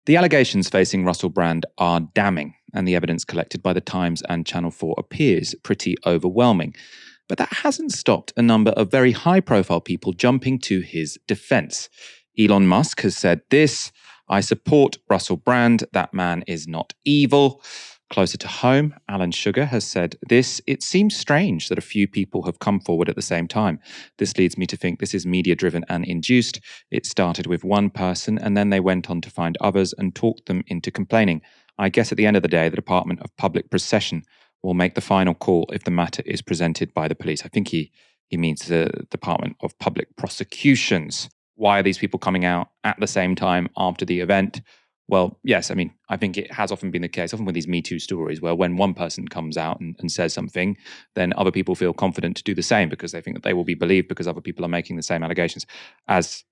The allegations facing Russell Brand are damning, and the evidence collected by The Times and Channel 4 appears pretty overwhelming. But that hasn't stopped a number of very high-profile people jumping to his defense. Elon Musk has said this: "I support Russell Brand. That man is not evil." Closer to home, Alan Sugar has said this: "It seems strange that a few people have come forward at the same time. This leads me to think this is media-driven and induced. It started with one person and then they went on to find others and talked them into complaining. I guess at the end of the day, the Department of Public Procession will make the final call if the matter is presented by the police." I think he means the Department of Public Prosecutions. Why are these people coming out at the same time after the event? Well, yes, I mean, I think it has often been the case, often with these Me Too stories, where when one person comes out and says something, then other people feel confident to do the same because they think that they will be believed because other people are making the same allegations. As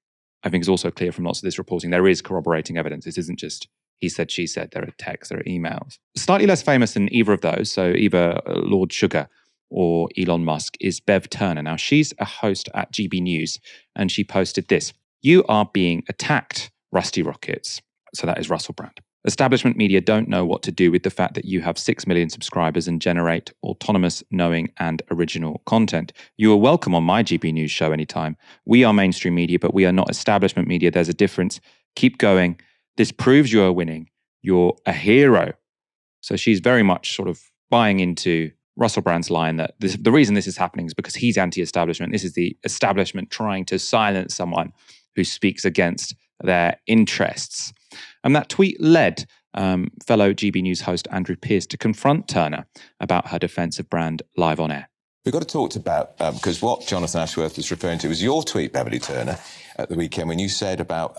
I think is also clear from lots of this reporting, there is corroborating evidence. This isn't just he said, she said. There are texts, there are emails. Slightly less famous than either of those, so either Lord Sugar or Elon Musk, is Bev Turner. Now, she's a host at GB News, and she posted this: "You are being attacked, Rusty Rockets." So that is Russell Brand. "Establishment media don't know what to do with the fact that you have 6 million subscribers and generate autonomous, knowing, and original content. You are welcome on my GB News show anytime. We are mainstream media, but we are not establishment media. There's a difference. Keep going. This proves you are winning. You're a hero." So she's very much sort of buying into Russell Brand's line that the reason this is happening is because he's anti-establishment. This is the establishment trying to silence someone who speaks against their interests. And that tweet led fellow GB News host Andrew Pearce to confront Turner about her defence of Brand live on air. We've got to talk about, because what Jonathan Ashworth is referring to was your tweet, Beverly Turner, at the weekend when you said about,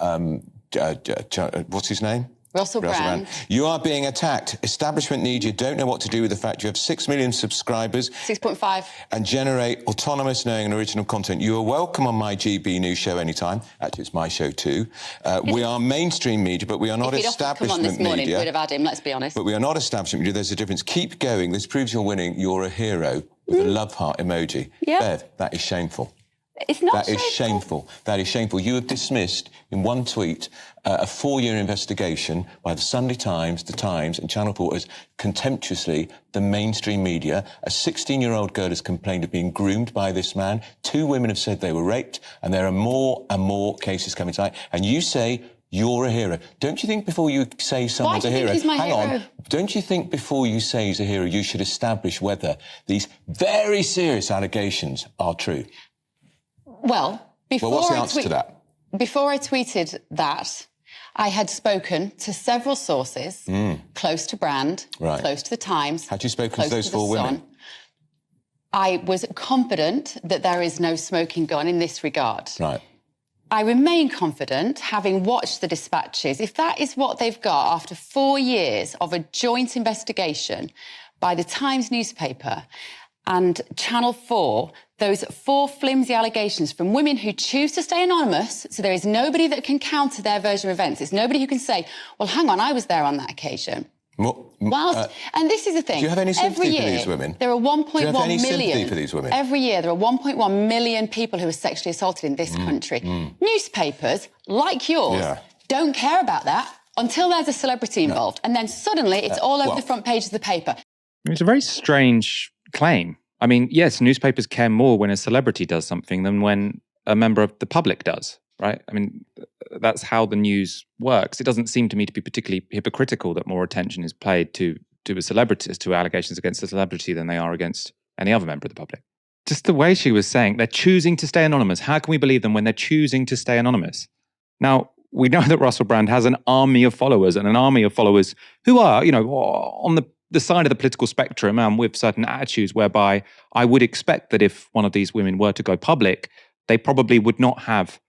what's his name? Russell Brand. "You are being attacked. Establishment media don't know what to do with the fact you have 6 million subscribers. 6.5. And generate autonomous, knowing, and original content. You are welcome on my GB News show anytime." Actually, it's my show too. "We are mainstream media, but we are not establishment come on this morning, media." we'd have had him, let's be honest. "But we are not establishment media. There's a difference. Keep going. This proves you're winning. You're a hero." With a love heart emoji. Yeah. Bev, that is shameful. It's not That is shameful. That is shameful. You have dismissed, in one tweet, a 4-year investigation by the Sunday Times, The Times and Channel 4 as contemptuously the mainstream media. A 16-year-old girl has complained of being groomed by this man. 2 women have said they were raped, and there are more and more cases coming tonight. And you say you're a hero. Don't you think before you say someone's a hero... Why do you think he's my hero? On. Don't you think before you say he's a hero, you should establish whether these very serious allegations are true? Well, what's the answer to that? Before I tweeted that, I had spoken to several sources close to Brand, close to The Times. Had you spoken to those 4 women? I was confident that there is no smoking gun in this regard. Right. I remain confident, having watched the dispatches, if that is what they've got after 4 years of a joint investigation by the Times newspaper and Channel 4, those 4 flimsy allegations from women who choose to stay anonymous, so there is nobody that can counter their version of events. It's nobody who can say, well, hang on, I was there on that occasion. And this is the thing. Do you have any sympathy for these women? There are 1.1 million. Do you have any sympathy for these women? Every year, there are 1.1 million people who are sexually assaulted in this country. Newspapers, like yours, don't care about that until there's a celebrity involved. And then suddenly, it's all over the front page of the paper. It's a very strange claim. I mean, yes, newspapers care more when a celebrity does something than when a member of the public does, right? I mean, that's how the news works. It doesn't seem to me to be particularly hypocritical that more attention is paid to a celebrity, to allegations against a celebrity than they are against any other member of the public. Just the way she was saying, they're choosing to stay anonymous. How can we believe them when they're choosing to stay anonymous? Now, we know that Russell Brand has an army of followers, and an army of followers who are, on the side of the political spectrum and with certain attitudes whereby I would expect that if one of these women were to go public, they probably would not have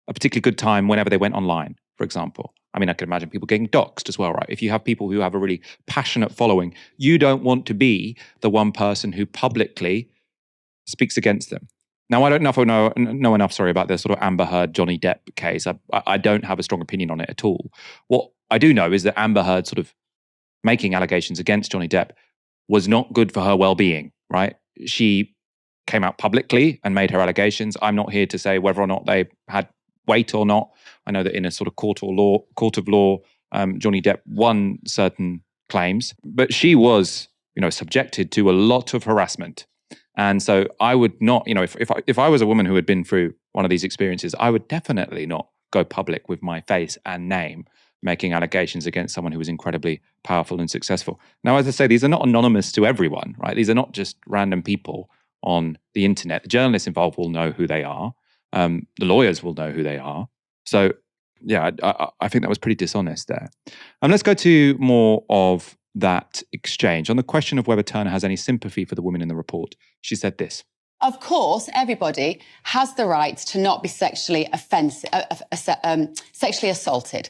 a particularly good time whenever they went online, for example. I mean, I could imagine people getting doxxed as well, right? If you have people who have a really passionate following, you don't want to be the one person who publicly speaks against them. Now, I don't know enough about the sort of Amber Heard, Johnny Depp case. I don't have a strong opinion on it at all. What I do know is that Amber Heard sort of making allegations against Johnny Depp was not good for her well-being, right? She came out publicly and made her allegations. I'm not here to say whether or not they had weight or not. I know that in a sort of court of law, Johnny Depp won certain claims, but she was, subjected to a lot of harassment. And so I would not, if I was a woman who had been through one of these experiences, I would definitely not go public with my face and name making allegations against someone who was incredibly powerful and successful. Now, as I say, these are not anonymous to everyone, right? These are not just random people on the internet. The journalists involved will know who they are. The lawyers will know who they are. So, yeah, I think that was pretty dishonest there. Let's go to more of that exchange. On the question of whether Turner has any sympathy for the women in the report, she said this. Of course, everybody has the right to not be sexually assaulted.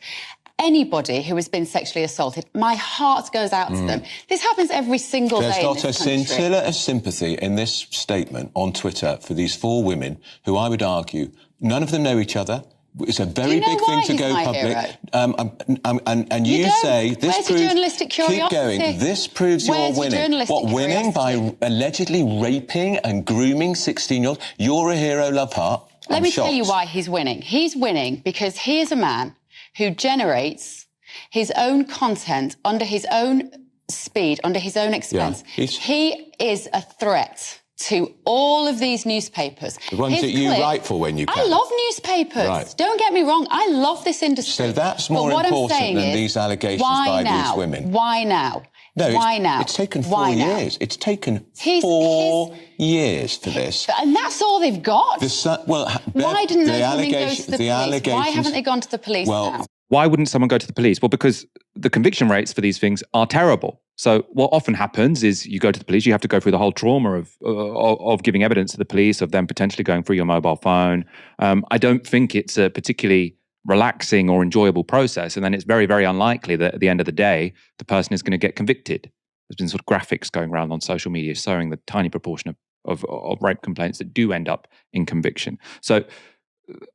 Anybody who has been sexually assaulted, my heart goes out to them. This happens every single day. There's not a scintilla of sympathy in this statement on Twitter for these 4 women who I would argue none of them know each other. It's a very big thing to go public. And you say this Where's proves. your journalistic curiosity? Keep going. This proves you're winning. What, winning by allegedly raping and grooming 16-year-olds? You're a hero, love heart. Let me tell you why he's winning. He's winning because he is a man who generates his own content under his own speed, under his own expense. Yeah, he is a threat to all of these newspapers. The ones that you write for when you can. I love newspapers. Right. Don't get me wrong. I love this industry. So that's more important than these allegations by these women. Why now? No, why now? It's taken 4 years. It's taken 4 years for this. And that's all they've got. Why didn't those women go to the police? Why haven't they gone to the police now? Why wouldn't someone go to the police? Well, because the conviction rates for these things are terrible. So what often happens is you go to the police, you have to go through the whole trauma of giving evidence to the police, of them potentially going through your mobile phone. I don't think it's a particularly relaxing or enjoyable process. And then it's very, very unlikely that at the end of the day, the person is going to get convicted. There's been sort of graphics going around on social media showing the tiny proportion of rape complaints that do end up in conviction. So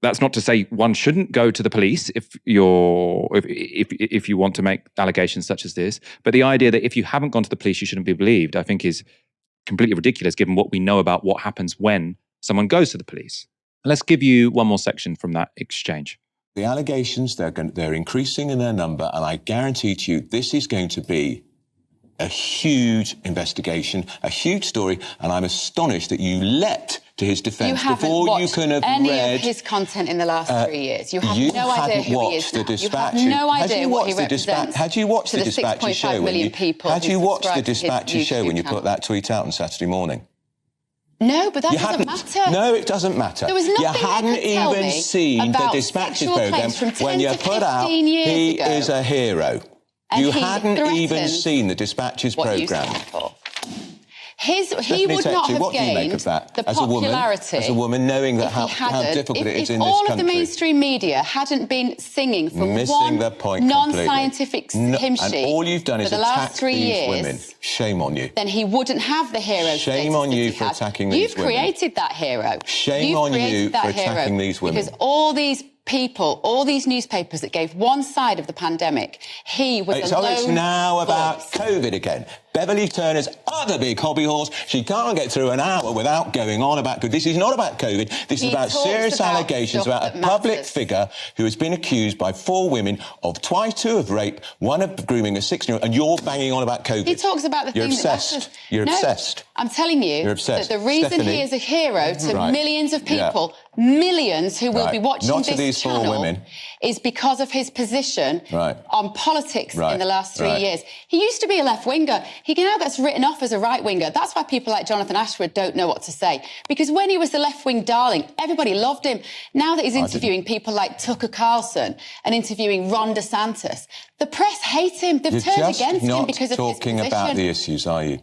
that's not to say one shouldn't go to the police if you want to make allegations such as this. But the idea that if you haven't gone to the police, you shouldn't be believed, I think is completely ridiculous given what we know about what happens when someone goes to the police. Let's give you one more section from that exchange. The allegations, they're increasing in their number, and I guarantee to you this is going to be a huge investigation, a huge story, and I'm astonished that you leapt to his defence before you can have any read of his content in the last 3 years. You have no hadn't idea who he watched is the now. dispatches. You have no idea what he represents. Had you watched the dispatches show when you had you watched the dispatches show when you put that tweet out on Saturday morning? No, but that doesn't matter. No, it doesn't matter. There was nothing you hadn't even seen the dispatches programme when you put out he is a hero. You hadn't even seen the dispatches programme. He would not have what do you make gained of that? the popularity As a woman, knowing that how difficult it is in this country. If all of the mainstream media hadn't been singing from one non-scientific hymn sheet for the last 3 years, women. Shame on you. Then he wouldn't have the hero. Shame on you for attacking these women. You've created that hero. Shame on you for attacking these women. Because all these people, all these newspapers that gave one side of the pandemic, he was a lone It's now about voice. COVID again. Beverly Turner's other big hobby horse. She can't get through an hour without going on about COVID. This is not about COVID. This is about serious allegations about a public figure who has been accused by 4 women of two of rape, one of grooming a 16-year-old, and you're banging on about COVID. He talks about the thing that matters. You're obsessed. I'm telling you that the reason he is a hero to millions of people, millions who will be watching this channel, is because of his position on politics in the last 3 years. He used to be a left-winger. He now gets written off as a right-winger. That's why people like Jonathan Ashford don't know what to say. Because when he was the left-wing darling, everybody loved him. Now that he's interviewing people like Tucker Carlson and interviewing Ron DeSantis, the press hate him. They've turned against him because of his position. You're talking about the issues, are you?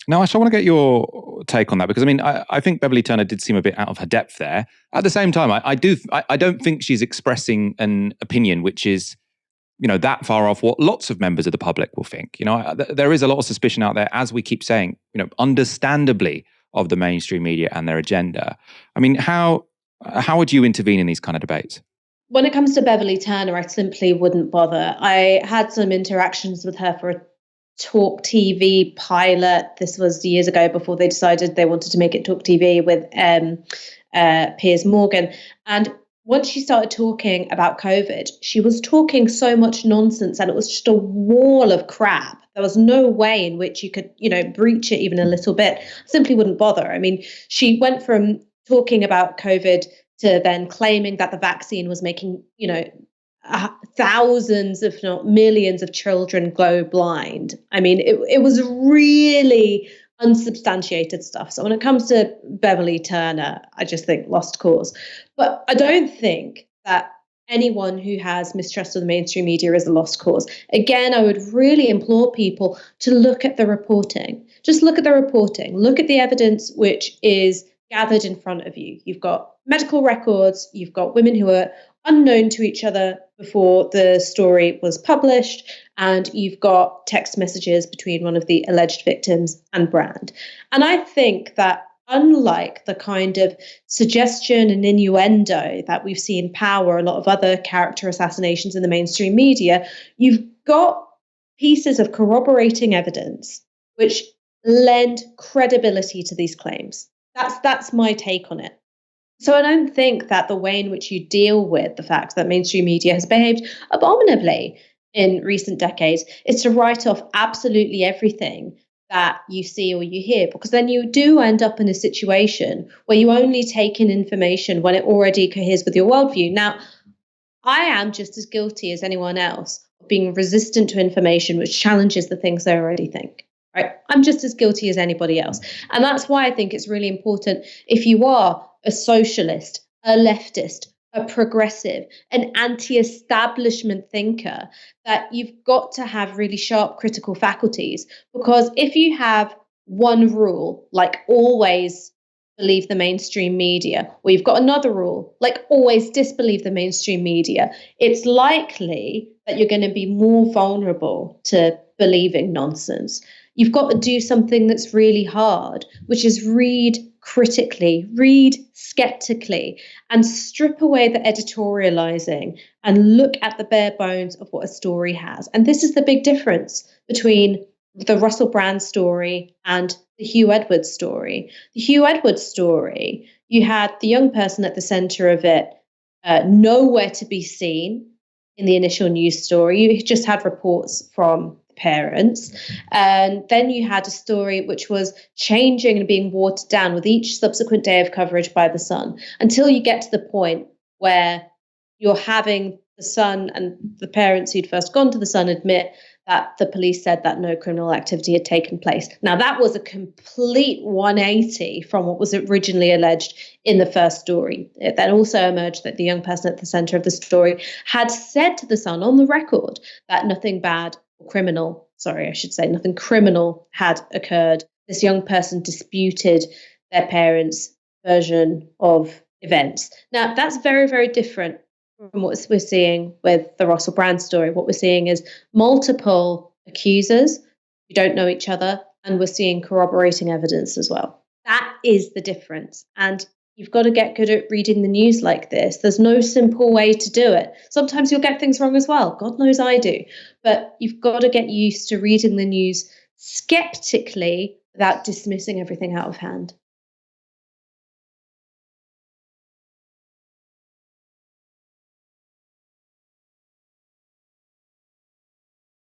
Now, Ash, I want to get your take on that because, I think Beverly Turner did seem a bit out of her depth there. At the same time, I don't think she's expressing an opinion which is, that far off what lots of members of the public will think. There is a lot of suspicion out there, as we keep saying, understandably, of the mainstream media and their agenda. How would you intervene in these kind of debates? When it comes to Beverly Turner, I simply wouldn't bother. I had some interactions with her for a Talk TV pilot. This was years ago before they decided they wanted to make it Talk TV with Piers Morgan. And once she started talking about COVID, she was talking so much nonsense and it was just a wall of crap. There was no way in which you could, breach it even a little bit. I simply wouldn't bother. I mean, she went from talking about COVID to then claiming that the vaccine was making, thousands, if not millions of children go blind. I mean, it was really unsubstantiated stuff. So when it comes to Beverly Turner, I just think lost cause. But I don't think that anyone who has mistrust of the mainstream media is a lost cause. Again, I would really implore people to look at the reporting. Just look at the reporting. Look at the evidence which is gathered in front of you. You've got medical records. You've got women who are unknown to each other before the story was published, and you've got text messages between one of the alleged victims and Brand. And I think that unlike the kind of suggestion and innuendo that we've seen power a lot of other character assassinations in the mainstream media, you've got pieces of corroborating evidence which lend credibility to these claims. That's my take on it. So I don't think that the way in which you deal with the fact that mainstream media has behaved abominably in recent decades is to write off absolutely everything that you see or you hear, because then you do end up in a situation where you only take in information when it already coheres with your worldview. Now, I am just as guilty as anyone else of being resistant to information which challenges the things they already think. Right? I'm just as guilty as anybody else. And that's why I think it's really important, if you are a socialist, a leftist, a progressive, an anti-establishment thinker, that you've got to have really sharp critical faculties. Because if you have one rule, like always believe the mainstream media, or you've got another rule, like always disbelieve the mainstream media, it's likely that you're going to be more vulnerable to believing nonsense. You've got to do something that's really hard, which is read critically, read skeptically, and strip away the editorializing and look at the bare bones of what a story has. And this is the big difference between the Russell Brand story and the Hugh Edwards story. The Hugh Edwards story, you had the young person at the center of it, nowhere to be seen in the initial news story. You just had reports from parents. And then you had a story which was changing and being watered down with each subsequent day of coverage by The Sun, until you get to the point where you're having The Sun and the parents who'd first gone to The Sun admit that the police said that no criminal activity had taken place. Now, that was a complete 180 from what was originally alleged in the first story. It then also emerged that the young person at the center of the story had said to The Sun on the record that nothing criminal had occurred. This young person disputed their parents' version of events. Now, that's very, very different from what we're seeing with the Russell Brand story. What we're seeing is multiple accusers who don't know each other, and we're seeing corroborating evidence as well. That is the difference. And you've got to get good at reading the news like this. There's no simple way to do it. Sometimes you'll get things wrong as well. God knows I do. But you've got to get used to reading the news skeptically without dismissing everything out of hand.